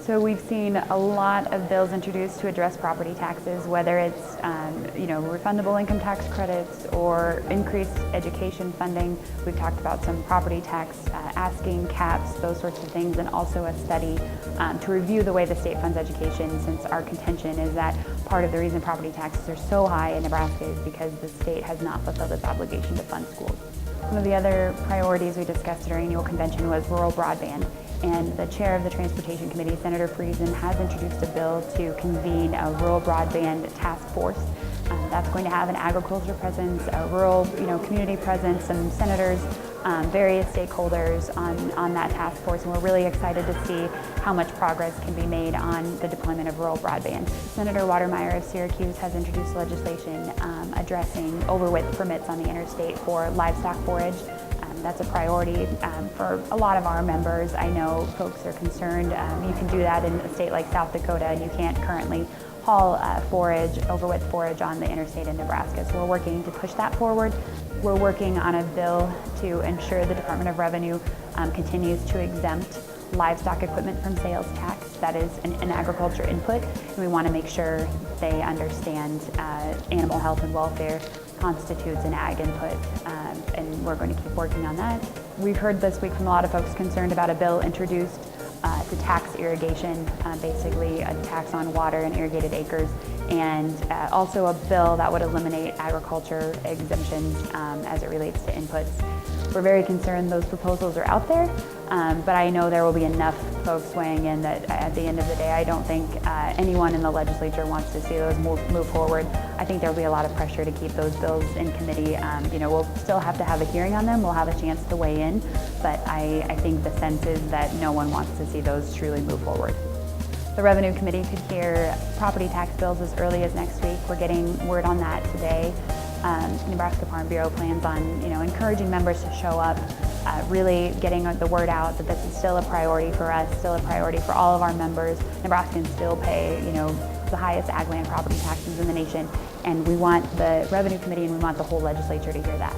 So we've seen a lot of bills introduced to address property taxes, whether it's refundable income tax credits or increased education funding. We've talked about some property tax asking caps, those sorts of things, and also a study to review the way the state funds education, since our contention is that part of the reason property taxes are so high in Nebraska is because the state has not fulfilled its obligation to fund schools. One of the other priorities we discussed at our annual convention was rural broadband. And the chair of the Transportation Committee, Senator Friesen, has introduced a bill to convene a rural broadband task force. That's going to have an agriculture presence, a rural community presence, some senators, various stakeholders on that task force. And we're really excited to see how much progress can be made on the deployment of rural broadband. Senator Watermeyer of Syracuse has introduced legislation addressing overwidth permits on the interstate for livestock forage. That's a priority for a lot of our members. I know folks are concerned. You can do that in a state like South Dakota, and you can't currently haul overwidth forage on the interstate in Nebraska. So we're working to push that forward. We're working on a bill to ensure the Department of Revenue continues to exempt livestock equipment from sales tax. That is an agriculture input, and we want to make sure they understand animal health and welfare constitutes an ag input, and we're going to keep working on that. We've heard this week from a lot of folks concerned about a bill introduced to tax irrigation, basically a tax on water and irrigated acres, and also a bill that would eliminate agriculture exemptions as it relates to inputs. We're very concerned those proposals are out there, but I know there will be enough folks weighing in that at the end of the day, I don't think anyone in the legislature wants to see those move forward. I think there will be a lot of pressure to keep those bills in committee. We'll still have to have a hearing on them. We'll have a chance to weigh in, but I think the sense is that no one wants to see those truly move forward. The Revenue Committee could hear property tax bills as early as next week. We're getting word on that today. Nebraska Farm Bureau plans on encouraging members to show up, really getting the word out that this is still a priority for us, still a priority for all of our members. Nebraskans still pay the highest ag land property taxes in the nation, and we want the Revenue Committee and we want the whole legislature to hear that.